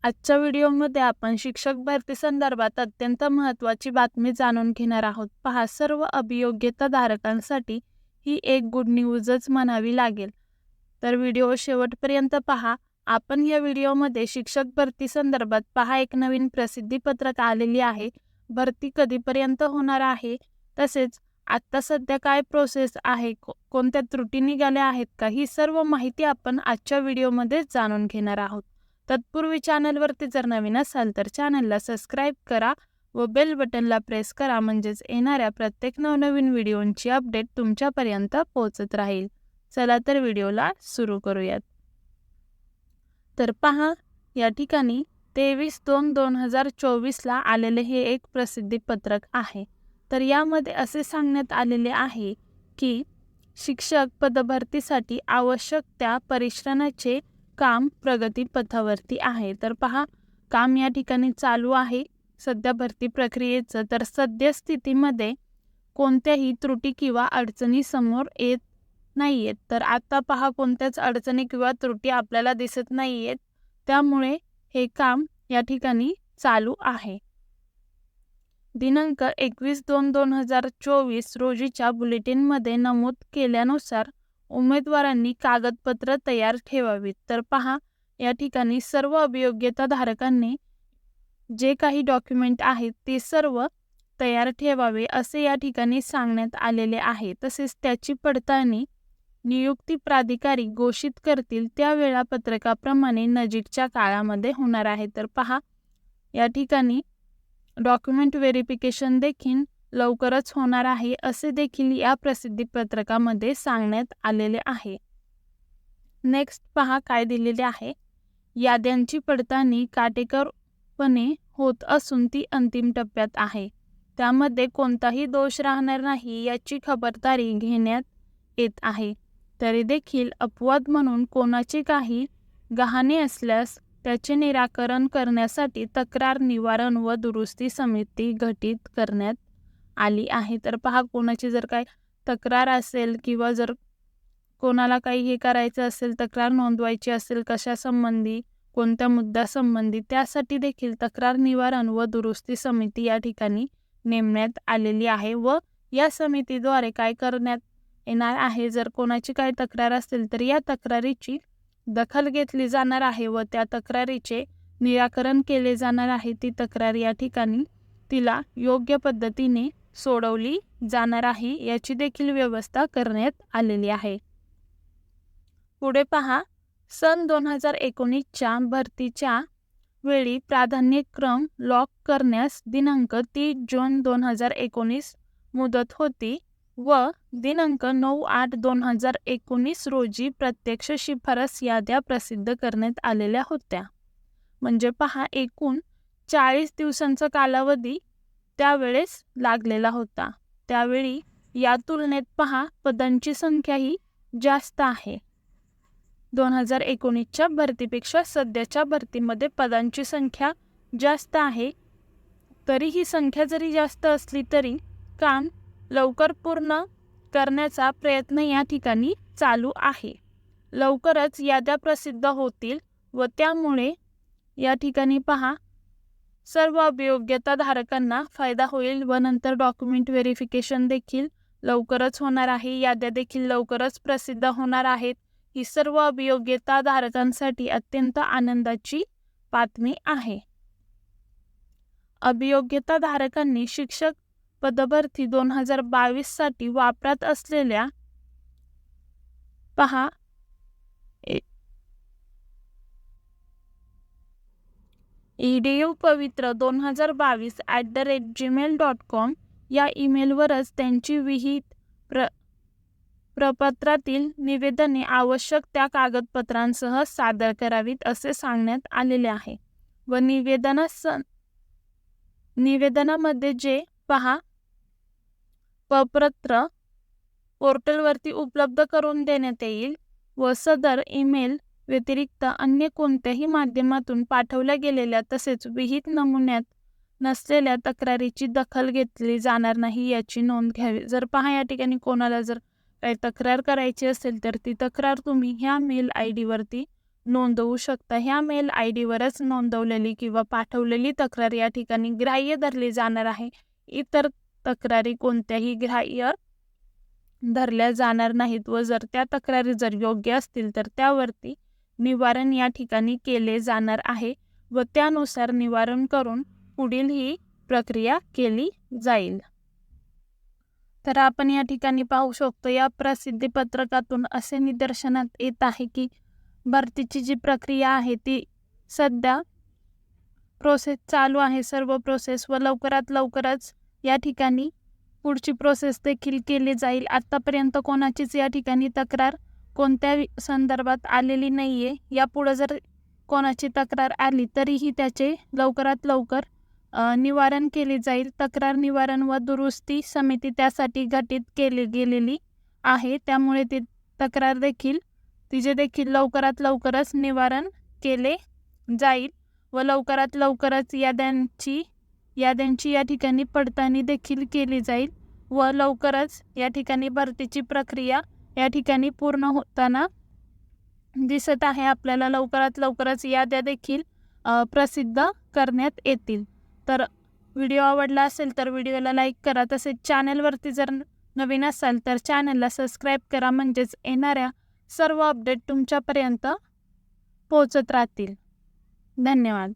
आजच्या व्हिडिओमध्ये आपण शिक्षक भरती संदर्भात अत्यंत महत्त्वाची बातमी जाणून घेणार आहोत. पहा, सर्व अभियोग्यता धारकांसाठी ही एक गुड न्यूजच म्हणावी लागेल. तर व्हिडिओ शेवटपर्यंत पहा. आपण या व्हिडिओमध्ये शिक्षक भरती संदर्भात पहा एक नवीन प्रसिद्धीपत्रक आलेली आहे. भरती कधीपर्यंत होणार आहे, तसेच आत्ता सध्या काय प्रोसेस आहे, कोणत्या त्रुटी निघाल्या आहेत का, ही सर्व माहिती आपण आजच्या व्हिडिओमध्ये जाणून घेणार आहोत. तत्पूर्वी चॅनलवरती जर नवीन असाल तर चॅनलला सबस्क्राईब करा व बेल बटनला प्रेस करा, म्हणजेच येणाऱ्या प्रत्येक नवनवीन व्हिडिओंची अपडेट तुमच्यापर्यंत पोहोचत राहील. चला तर व्हिडिओला सुरू करूयात. तर पहा, या ठिकाणी 23/2/2024 आलेले हे एक प्रसिद्धीपत्रक आहे. तर यामध्ये असे सांगण्यात आलेले आहे की शिक्षक पदभरतीसाठी आवश्यक त्या परिश्रमाचे काम प्रगतीपथावरती आहे. तर पहा, काम या ठिकाणी चालू आहे सध्या भरती प्रक्रियेचं. तर सद्यस्थितीमध्ये कोणत्याही त्रुटी किंवा अडचणी समोर येत नाही आहेत. तर आता पहा, कोणत्याच अडचणी किंवा त्रुटी आपल्याला दिसत नाही आहेत, त्यामुळे हे काम या ठिकाणी चालू आहे. दिनांक 21/2/2024 रोजीच्या बुलेटिनमध्ये नमूद केल्यानुसार उमेदवारांनी कागदपत्र तयार ठेवावीत. तर पहा, या ठिकाणी सर्व अभियोग्यता धारकांनी जे काही डॉक्युमेंट आहेत ते सर्व तयार ठेवावे असे या ठिकाणी सांगण्यात आलेले आहे. तसेच त्याची पडताळणी नियुक्ती प्राधिकारी घोषित करतील त्या वेळापत्रकाप्रमाणे नजीकच्या काळामध्ये होणार आहे. तर पहा, या ठिकाणी डॉक्युमेंट व्हेरिफिकेशन देखील लवकरच होणार आहे असे देखील या प्रसिद्धीपत्रकामध्ये सांगण्यात आलेले आहे. नेक्स्ट पहा काय दिलेले आहे. याद्यांची पडताळणी काटेकोरपणे होत असून ती अंतिम टप्प्यात आहे. त्यामध्ये कोणताही दोष राहणार नाही याची खबरदारी घेण्यात येत आहे. तरी देखील अपवाद म्हणून कोणाचे काही गहाणे असल्यास त्याचे निराकरण करण्यासाठी तक्रार निवारण व दुरुस्ती समिती गठीत करण्यात आली आहे. तर पहा, कोणाची जर काही तक्रार असेल किंवा जर कोणाला काही हे करायचं असेल, तक्रार नोंदवायची असेल कशासंबंधी, कोणत्या मुद्द्यासंबंधी, त्यासाठी देखील तक्रार निवारण व दुरुस्ती समिती या ठिकाणी नेमण्यात आलेली आहे. व या समितीद्वारे काय करण्यात येणार आहे, जर कोणाची काही तक्रार असेल तर या तक्रारीची दखल घेतली जाणार आहे व त्या तक्रारीचे निराकरण केले जाणार आहे. ती तक्रार या ठिकाणी तिला योग्य पद्धतीने सोडवली जाणार आहे याची देखील व्यवस्था करण्यात आलेली आहे. पुढे पहा, सन 2019च्या भरतीच्या वेळी प्राधान्यक्रम लॉक करण्यास दिनांक 30 जून 2019 मुदत होती व दिनांक 9/8/2019 रोजी प्रत्यक्ष शिफारस याद्या प्रसिद्ध करण्यात आलेल्या होत्या. म्हणजे पहा, एकूण 40 दिवसांचा कालावधी त्यावेळेस लागलेला होता. त्यावेळी या तुलनेत पहा, पदांची संख्याही जास्त आहे. 2019च्या भरतीपेक्षा सध्याच्या भरतीमध्ये पदांची संख्या जास्त आहे. तरी ही संख्या जरी जास्त असली तरी काम लवकर पूर्ण करण्याचा प्रयत्न या ठिकाणी चालू आहे. लवकरच याद्या प्रसिद्ध होतील व त्यामुळे या ठिकाणी पहा, सर्व अभियोग्यता धारकांना फायदा होईल व नंतर डॉक्युमेंट व्हेरिफिकेशन देखील लवकरच होणार आहे. याद्या देखील लवकरच प्रसिद्ध होणार आहेत. ही सर्व अभियोग्यता धारकांसाठी अत्यंत आनंदाची बातमी आहे. अभियोग्यता धारकांनी शिक्षक पदभरती 2022 साठी वापरात असलेल्या पहा edupavitra2022@gmail.com या ईमेलवरच त्यांची विहित प्रपत्रातील निवेदने आवश्यक त्या कागदपत्रांसह सादर करावीत असे सांगण्यात आलेले आहे. व निवेदनामध्ये जे पहा प्रपत्र पोर्टलवरती उपलब्ध करून देण्यात येईल व सदर ईमेल व्यतिरिक्त अन्य कोणत्याही माध्यमातून पाठवल्या गेलेल्या तसेच विहित नमुन्यात नसलेल्या तक्रारीची दखल घेतली जाणार नाही याची नोंद घ्यावी. जर पहा, या ठिकाणी कोणाला जर काही तक्रार करायची असेल तर ती तक्रार तुम्ही ह्या मेल ID वरती नोंदवू शकता. ह्या मेल आय डीवरच नोंदवलेली किंवा पाठवलेली तक्रार या ठिकाणी ग्राह्य धरली जाणार आहे. इतर तक्रारी कोणत्याही ग्राह्य धरल्या जाणार नाहीत व जर त्या तक्रारी जर योग्य असतील तर त्यावरती निवारण या ठिकाणी केले जाणार आहे व त्यानुसार निवारण करून पुढील ही प्रक्रिया केली जाईल. तर आपण या ठिकाणी पाहू शकतो या प्रसिद्धी पत्रकातून असे निदर्शनात येत आहे की भरतीची जी प्रक्रिया आहे ती सध्या प्रोसेस चालू आहे, सर्व प्रोसेस, व लवकरात लवकरच या ठिकाणी पुढची प्रोसेस देखील केली जाईल. आत्तापर्यंत कोणाचीच या ठिकाणी तक्रार कोणत्या संदर्भात आलेली नाही आहे. यापुढं जर कोणाची तक्रार आली तरीही त्याचे लवकरात लवकर निवारण केले जाईल. तक्रार निवारण व दुरुस्ती समिती त्यासाठी गठीत केली गेलेली आहे, त्यामुळे ती तक्रार देखील तिचे देखील लवकरात लवकरच निवारण केले जाईल व लवकरात लवकरच याद्यांची या ठिकाणी पडताळणी देखील केली जाईल व लवकरच या ठिकाणी भरतीची प्रक्रिया या ठिकाणी पूर्ण होताना दिसत आहे. आपल्याला लवकरात लवकरच याद्या देखील प्रसिद्ध करण्यात येतील. तर व्हिडिओ आवडला असेल तर व्हिडिओला लाईक करा. तसेच चॅनलवरती जर नवीन असाल तर चॅनलला सबस्क्राईब करा, म्हणजेच येणाऱ्या सर्व अपडेट तुमच्यापर्यंत पोहोचत राहतील. धन्यवाद.